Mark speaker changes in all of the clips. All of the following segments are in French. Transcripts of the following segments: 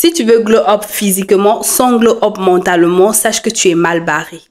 Speaker 1: Si tu veux glow up physiquement sans glow up mentalement, sache que tu es mal barré.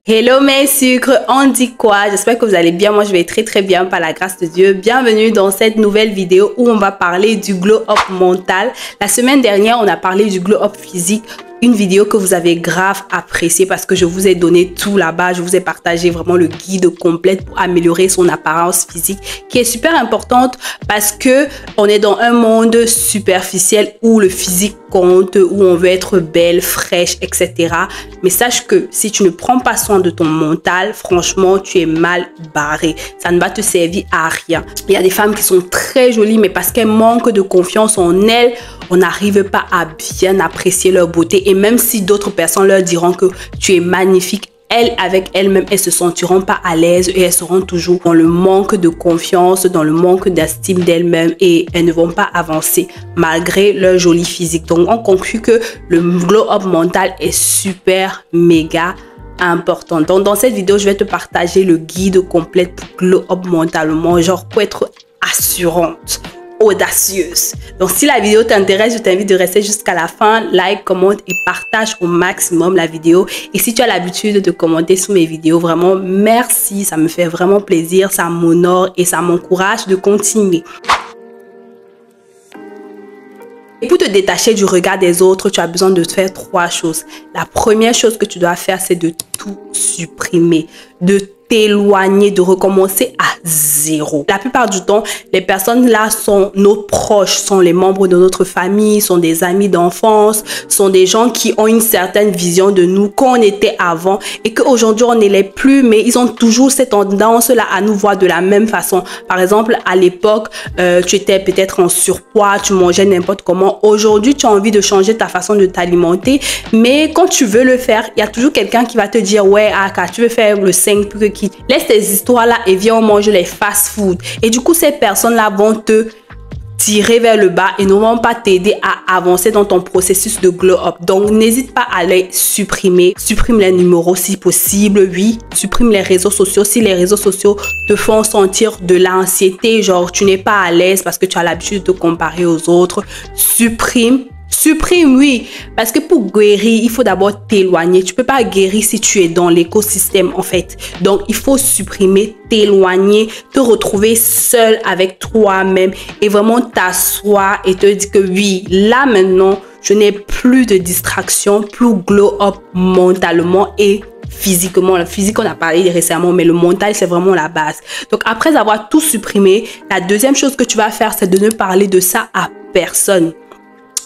Speaker 1: Hello mes sucres, on dit quoi? J'espère que vous allez bien. Moi je vais très bien par la grâce de Dieu. Bienvenue dans cette nouvelle vidéo où on va parler du glow up mental. La semaine dernière on a parlé du glow up physique. Une vidéo que vous avez grave appréciée parce que je vous ai donné tout là-bas. Je vous ai partagé vraiment le guide complet pour améliorer son apparence physique qui est super importante parce que on est dans un monde superficiel où le physique compte, où on veut être belle, fraîche, etc. Mais sache que si tu ne prends pas soin de ton mental, franchement, tu es mal barré. Ça ne va te servir à rien. Il y a des femmes qui sont très jolies, mais parce qu'elles manquent de confiance en elles, on n'arrive pas à bien apprécier leur beauté. Et même si d'autres personnes leur diront que tu es magnifique, elles, avec elles-mêmes, elles se sentiront pas à l'aise et elles seront toujours dans le manque de confiance, dans le manque d'estime d'elles-mêmes et elles ne vont pas avancer malgré leur joli physique. Donc, on conclut que le glow-up mental est super, méga important. Donc, dans cette vidéo, je vais te partager le guide complet pour glow-up mentalement, genre pour être assurante, audacieuse. Donc si la vidéo t'intéresse, je t'invite de rester jusqu'à la fin, like, commente et partage au maximum la vidéo. Et si tu as l'habitude de commenter sous mes vidéos, vraiment merci, ça me fait vraiment plaisir, ça m'honore et ça m'encourage de continuer. Et pour te détacher du regard des autres, tu as besoin de faire trois choses. La première chose que tu dois faire, c'est de tout supprimer, de t'éloigner, de recommencer à zéro. La plupart du temps, les personnes là sont nos proches, sont les membres de notre famille, sont des amis d'enfance, sont des gens qui ont une certaine vision de nous qu'on était avant et qu'aujourd'hui on ne l'est plus, mais ils ont toujours cette tendance là à nous voir de la même façon. Par exemple, à l'époque, tu étais peut-être en surpoids, tu mangeais n'importe comment. Aujourd'hui, tu as envie de changer ta façon de t'alimenter, mais quand tu veux le faire, il y a toujours quelqu'un qui va te dire ouais, Aka, tu veux faire le 5 plus que qui. Laisse tes histoires là et viens on mange les fast-food. Et du coup, ces personnes là vont te tirer vers le bas et ne vont pas t'aider à avancer dans ton processus de glow up. Donc, n'hésite pas à les supprimer. Supprime les numéros si possible, oui. Supprime les réseaux sociaux si les réseaux sociaux te font sentir de l'anxiété, genre tu n'es pas à l'aise parce que tu as l'habitude de te comparer aux autres. Supprime, oui, parce que pour guérir, il faut d'abord t'éloigner. Tu peux pas guérir si tu es dans l'écosystème, en fait. Donc, il faut supprimer, t'éloigner, te retrouver seul avec toi-même et vraiment t'asseoir et te dire que oui, là maintenant, je n'ai plus de distraction, plus glow up mentalement et physiquement. Le physique, on a parlé récemment, mais le mental, c'est vraiment la base. Donc, après avoir tout supprimé, la deuxième chose que tu vas faire, c'est de ne parler de ça à personne.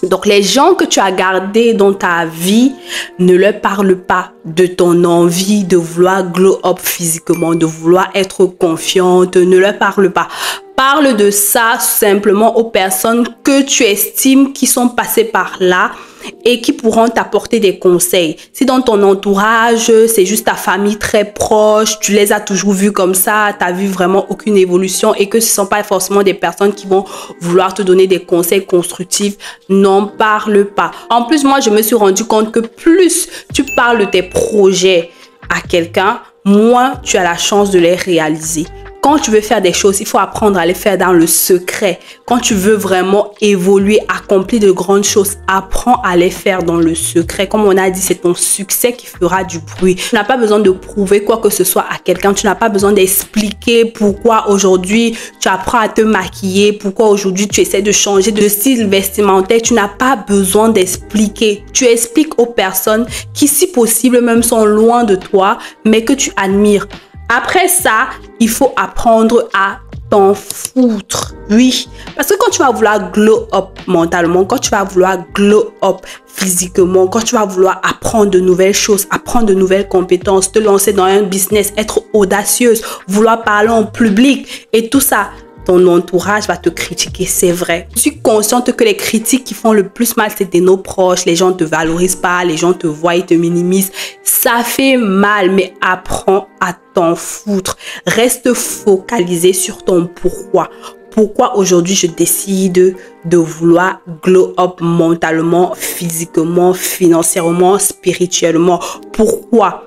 Speaker 1: Donc, les gens que tu as gardés dans ta vie, ne leur parle pas de ton envie de vouloir glow up physiquement, de vouloir être confiante. Ne leur parle pas. Parle de ça simplement aux personnes que tu estimes qui sont passées par là et qui pourront t'apporter des conseils. Si dans ton entourage, c'est juste ta famille très proche, tu les as toujours vus comme ça, tu n'as vu vraiment aucune évolution et que ce ne sont pas forcément des personnes qui vont vouloir te donner des conseils constructifs, n'en parle pas. En plus, moi, je me suis rendu compte que plus tu parles de tes projets à quelqu'un, moins tu as la chance de les réaliser. Quand tu veux faire des choses, il faut apprendre à les faire dans le secret. Quand tu veux vraiment évoluer, accomplir de grandes choses, apprends à les faire dans le secret. Comme on a dit, c'est ton succès qui fera du bruit. Tu n'as pas besoin de prouver quoi que ce soit à quelqu'un. Tu n'as pas besoin d'expliquer pourquoi aujourd'hui tu apprends à te maquiller, pourquoi aujourd'hui tu essaies de changer de style vestimentaire. Tu n'as pas besoin d'expliquer. Tu expliques aux personnes qui, si possible, même sont loin de toi, mais que tu admires. Après ça, il faut apprendre à t'en foutre. Oui, parce que quand tu vas vouloir glow up mentalement, quand tu vas vouloir glow up physiquement, quand tu vas vouloir apprendre de nouvelles choses, apprendre de nouvelles compétences, te lancer dans un business, être audacieuse, vouloir parler en public et tout ça, ton entourage va te critiquer, c'est vrai. Je suis consciente que les critiques qui font le plus mal, c'est de nos proches. Les gens ne te valorisent pas, les gens te voient, ils te minimisent. Ça fait mal, mais apprends à t'en foutre. Reste focalisé sur ton pourquoi. pourquoi aujourd'hui je décide de vouloir glow up mentalement, physiquement, financièrement, spirituellement. Pourquoi?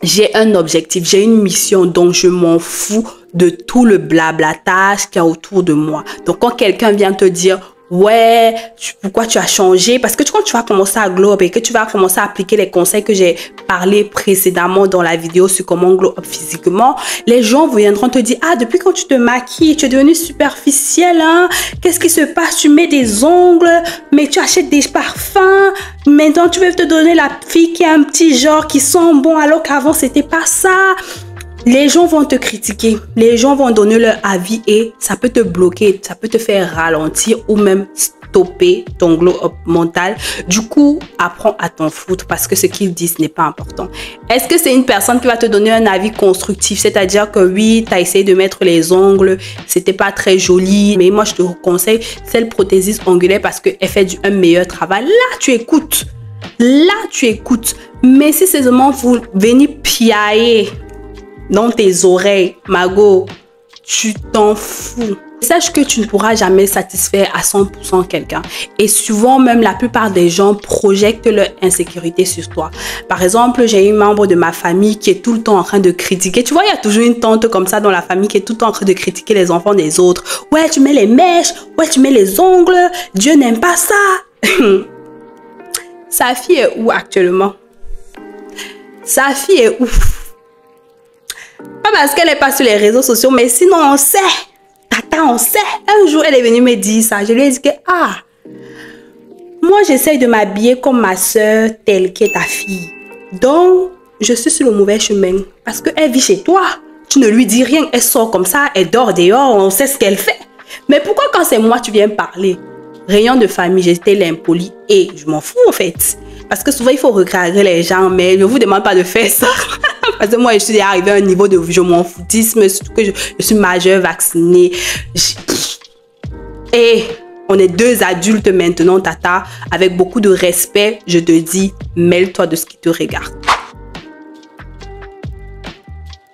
Speaker 1: J'ai un objectif, j'ai une mission, donc je m'en fous de tout le blablatage qu'il y a autour de moi. Donc quand quelqu'un vient te dire ouais, pourquoi tu as changé? Parce que quand tu vas commencer à glow up et que tu vas commencer à appliquer les conseils que j'ai parlé précédemment dans la vidéo sur comment glow up physiquement, les gens viendront te dire ah, depuis quand tu te maquilles, tu es devenue superficielle, hein? Qu'est-ce qui se passe? Tu mets des ongles, mais tu achètes des parfums. Maintenant, tu veux te donner la fille qui a un petit genre qui sent bon alors qu'avant, c'était pas ça. Les gens vont te critiquer, les gens vont donner leur avis et ça peut te bloquer, ça peut te faire ralentir ou même stopper ton glow up mental. Du coup, apprends à t'en foutre parce que ce qu'ils disent n'est pas important. Est-ce que c'est une personne qui va te donner un avis constructif? C'est-à-dire que oui, tu as essayé de mettre les ongles, c'était pas très joli, mais moi je te conseille celle prothésiste ongulaire parce qu'elle fait un meilleur travail. Là, tu écoutes. Là, tu écoutes. Mais si c'est seulement vous venez piailler dans tes oreilles, Mago, tu t'en fous. Sache que tu ne pourras jamais satisfaire à 100% quelqu'un. Et souvent, même la plupart des gens projettent leur insécurité sur toi. Par exemple, j'ai une membre de ma famille qui est tout le temps en train de critiquer. Tu vois, il y a toujours une tante comme ça dans la famille qui est tout le temps en train de critiquer les enfants des autres. Ouais, tu mets les mèches. Ouais, tu mets les ongles. Dieu n'aime pas ça. Sa fille est où actuellement? Sa fille est où? Pas parce qu'elle n'est pas sur les réseaux sociaux, mais sinon on sait. Tata, on sait. Un jour, elle est venue me dire ça. Je lui ai dit que, ah, moi j'essaye de m'habiller comme ma soeur, telle qu'est ta fille. Donc, je suis sur le mauvais chemin. Parce qu'elle vit chez toi. Tu ne lui dis rien. Elle sort comme ça, elle dort dehors, on sait ce qu'elle fait. Mais pourquoi quand c'est moi, tu viens parler? Rayon de famille, j'étais l'impoli et je m'en fous en fait. Parce que souvent, il faut regarder les gens, mais je ne vous demande pas de faire ça. Parce que moi, je suis arrivée à un niveau de je m'en foutisme, surtout que je suis majeure, vaccinée. Et on est deux adultes maintenant, tata. Avec beaucoup de respect, je te dis, mêle-toi de ce qui te regarde.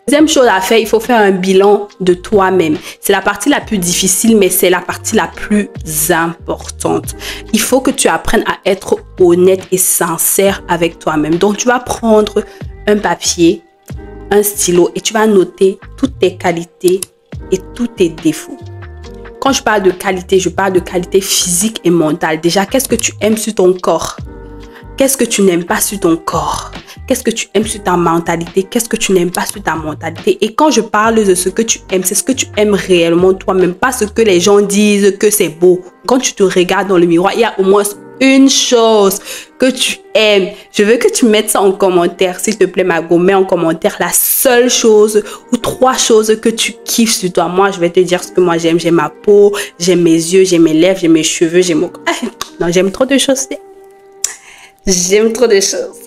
Speaker 1: Deuxième chose à faire, il faut faire un bilan de toi-même. C'est la partie la plus difficile, mais c'est la partie la plus importante. Il faut que tu apprennes à être honnête et sincère avec toi-même. Donc, tu vas prendre un papier, un stylo et tu vas noter toutes tes qualités et tous tes défauts. Quand je parle de qualité, je parle de qualité physique et mentale. Déjà, qu'est-ce que tu aimes sur ton corps? Qu'est-ce que tu n'aimes pas sur ton corps? Qu'est-ce que tu aimes sur ta mentalité? Qu'est-ce que tu n'aimes pas sur ta mentalité? Et quand je parle de ce que tu aimes, c'est ce que tu aimes réellement toi-même, pas ce que les gens disent que c'est beau. Quand tu te regardes dans le miroir, il y a au moins une chose que tu aimes. Je veux que tu mettes ça en commentaire, s'il te plaît, Mago. Mets en commentaire la seule chose ou 3 choses que tu kiffes sur toi. Moi, je vais te dire ce que moi j'aime. J'aime ma peau, j'aime mes yeux, j'aime mes lèvres, j'aime mes cheveux, j'aime mon... Non, j'aime trop de choses. J'aime trop de choses.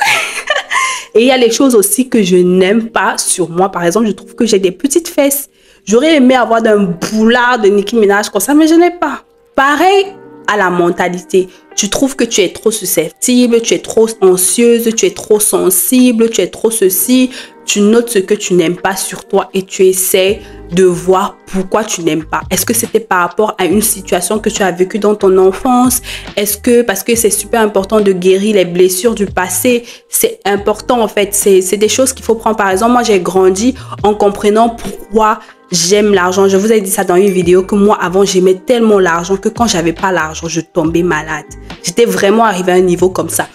Speaker 1: Et il y a les choses aussi que je n'aime pas sur moi. Par exemple, je trouve que j'ai des petites fesses. J'aurais aimé avoir un boulard de Nicki Minaj comme ça, mais je n'ai pas. Pareil à la mentalité. Tu trouves que tu es trop susceptible, tu es trop anxieuse, tu es trop sensible, tu es trop ceci. Tu notes ce que tu n'aimes pas sur toi et tu essaies de voir pourquoi tu n'aimes pas. Est-ce que c'était par rapport à une situation que tu as vécue dans ton enfance? Est-ce que, parce que c'est super important de guérir les blessures du passé, c'est important en fait. C'est des choses qu'il faut prendre. Par exemple, moi j'ai grandi en comprenant pourquoi j'aime l'argent. Je vous ai dit ça dans une vidéo que moi avant j'aimais tellement l'argent que quand j'avais pas l'argent, je tombais malade. J'étais vraiment arrivée à un niveau comme ça.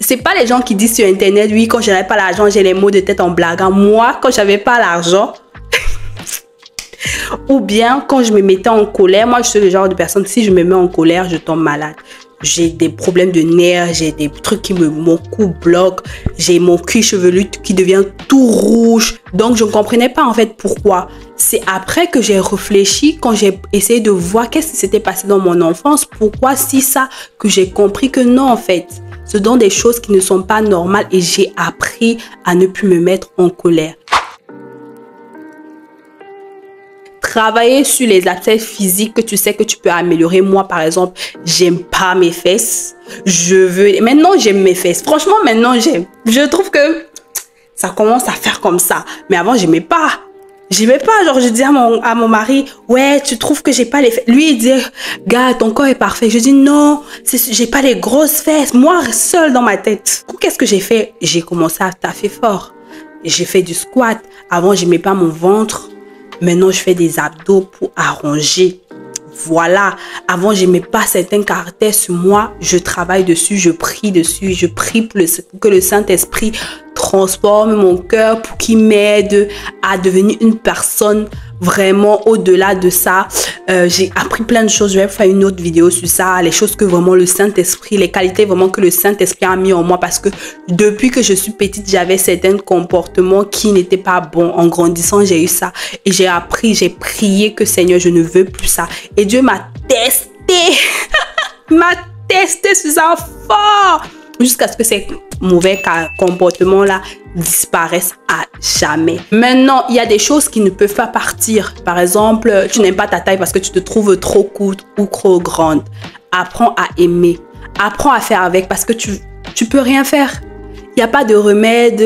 Speaker 1: C'est pas les gens qui disent sur internet, oui, quand j'avais pas l'argent, j'ai les maux de tête en blaguant. Moi, quand j'avais pas l'argent, ou bien quand je me mettais en colère, moi je suis le genre de personne, si je me mets en colère, je tombe malade. J'ai des problèmes de nerfs, j'ai des trucs mon cou bloque, j'ai mon cuir chevelu qui devient tout rouge. Donc je ne comprenais pas en fait pourquoi. C'est après que j'ai réfléchi, quand j'ai essayé de voir qu'est-ce qui s'était passé dans mon enfance, pourquoi si ça, que j'ai compris que non en fait. Ce sont des choses qui ne sont pas normales et j'ai appris à ne plus me mettre en colère. Travailler sur les aspects physiques que tu sais que tu peux améliorer. Moi, par exemple, j'aime pas mes fesses. Maintenant, j'aime mes fesses. Franchement, maintenant, j'aime. Je trouve que ça commence à faire comme ça. Mais avant, j'aimais pas. J'aimais pas, genre je dis à mon mari, ouais, tu trouves que j'ai pas les fesses. Lui il dit, gars, ton corps est parfait. Je dis non, j'ai pas les grosses fesses. Moi seule dans ma tête. Qu'est-ce que j'ai fait? J'ai commencé à taffer fort. J'ai fait du squat. Avant j'aimais pas mon ventre. Maintenant je fais des abdos pour arranger. Voilà, avant j'aimais pas certains caractères sur moi, je travaille dessus, je prie dessus, je prie pour que le Saint-Esprit transforme mon cœur pour qu'il m'aide à devenir une personne vraiment au-delà de ça. J'ai appris plein de choses, je vais faire une autre vidéo sur ça, les choses que vraiment le Saint-Esprit, les qualités vraiment que le Saint-Esprit a mis en moi parce que depuis que je suis petite, j'avais certains comportements qui n'étaient pas bons. En grandissant, j'ai eu ça et j'ai appris, j'ai prié que Seigneur, je ne veux plus ça. Et Dieu m'a testé, m'a testé sur ça fort jusqu'à ce que ces mauvais comportements-là disparaissent à jamais. Maintenant, il y a des choses qui ne peuvent pas partir. Par exemple, tu n'aimes pas ta taille parce que tu te trouves trop courte ou trop grande. Apprends à aimer. Apprends à faire avec parce que tu peux rien faire. Il n'y a pas de remède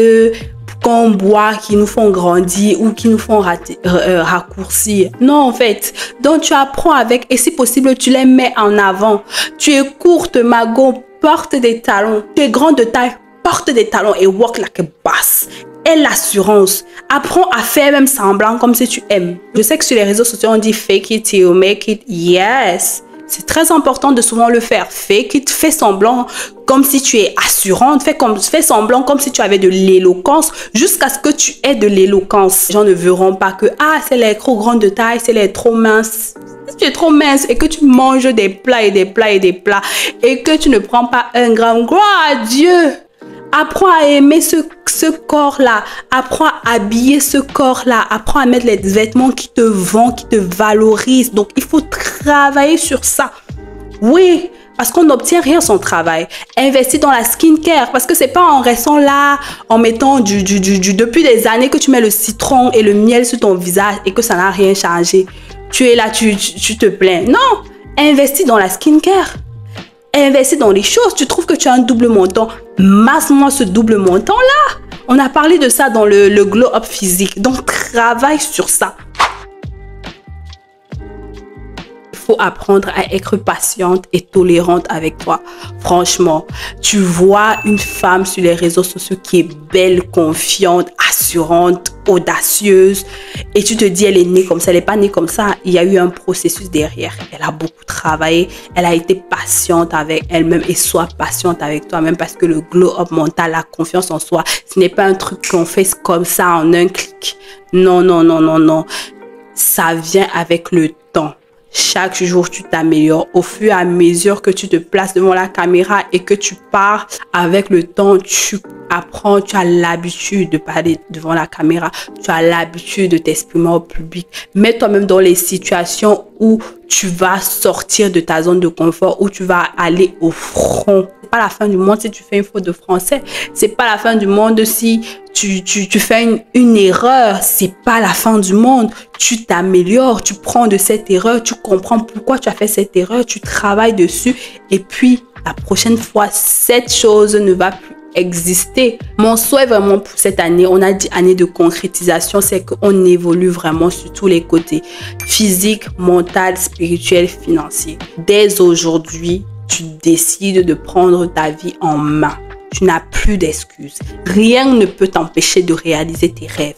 Speaker 1: qu'on boit qui nous font grandir ou qui nous font raccourcir. Non, en fait. Donc, tu apprends avec et si possible, tu les mets en avant. Tu es courte, Mago, porte des talons. Tu es grande de taille, porte des talons et walk like a boss. Et l'assurance. Apprends à faire même semblant comme si tu aimes. Je sais que sur les réseaux sociaux, on dit fake it till you make it. Yes. C'est très important de souvent le faire. Fake it, fais semblant comme si tu es assurante. Fais semblant comme si tu avais de l'éloquence jusqu'à ce que tu aies de l'éloquence. Les gens ne verront pas que c'est les trop grande de taille, c'est les trop mince. Si tu es trop mince et que tu manges des plats et des plats et des plats et que tu ne prends pas un gramme, gloire à Dieu. Apprends à aimer ce corps-là. Apprends à habiller ce corps-là. Apprends à mettre les vêtements qui te vendent, qui te valorisent. Donc, il faut travailler sur ça. Oui, parce qu'on n'obtient rien sans travail. Investis dans la skincare parce que c'est pas en restant là, en mettant depuis des années que tu mets le citron et le miel sur ton visage et que ça n'a rien changé. Tu es là, tu te plains. Non, investis dans la skincare. Investis dans les choses. Tu trouves que tu as un double menton. Masse-moi ce double menton-là. On a parlé de ça dans le glow-up physique. Donc, travaille sur ça. Il faut apprendre à être patiente et tolérante avec toi. Franchement, tu vois une femme sur les réseaux sociaux qui est belle, confiante, assurante, audacieuse et tu te dis elle est née comme ça, elle n'est pas née comme ça. Il y a eu un processus derrière. Elle a beaucoup travaillé, elle a été patiente avec elle-même et sois patiente avec toi-même parce que le glow-up mental, la confiance en soi, ce n'est pas un truc qu'on fait comme ça en un clic. Non, non, non, non, non. Ça vient avec le temps. Chaque jour, tu t'améliores au fur et à mesure que tu te places devant la caméra et que tu pars avec le temps, tu apprends, tu as l'habitude de parler devant la caméra, tu as l'habitude de t'exprimer au public. Mets toi-même dans les situations où tu vas sortir de ta zone de confort, où tu vas aller au front. C'est pas la fin du monde si tu fais une faute de français. C'est pas la fin du monde si tu fais une erreur. C'est pas la fin du monde. Tu t'améliores, tu prends de cette erreur, tu comprends pourquoi tu as fait cette erreur, tu travailles dessus et puis la prochaine fois, cette chose ne va plus exister. Mon souhait vraiment pour cette année, on a dit année de concrétisation, c'est qu'on évolue vraiment sur tous les côtés. Physique, mental, spirituel, financier. Dès aujourd'hui, tu décides de prendre ta vie en main. Tu n'as plus d'excuses. Rien ne peut t'empêcher de réaliser tes rêves.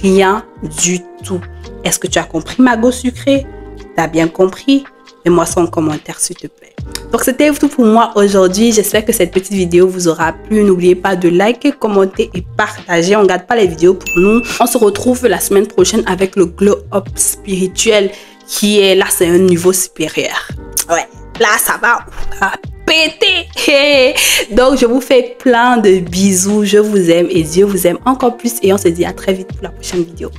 Speaker 1: Rien du tout. Est-ce que tu as compris, Mago Sucré? Tu as bien compris? Mets-moi ça en commentaire, s'il te plaît. Donc, c'était tout pour moi aujourd'hui. J'espère que cette petite vidéo vous aura plu. N'oubliez pas de liker, commenter et partager. On ne garde pas les vidéos pour nous. On se retrouve la semaine prochaine avec le glow up spirituel qui est là, c'est un niveau supérieur. Ouais, là, ça va péter. Donc, je vous fais plein de bisous. Je vous aime et Dieu vous aime encore plus. Et on se dit à très vite pour la prochaine vidéo.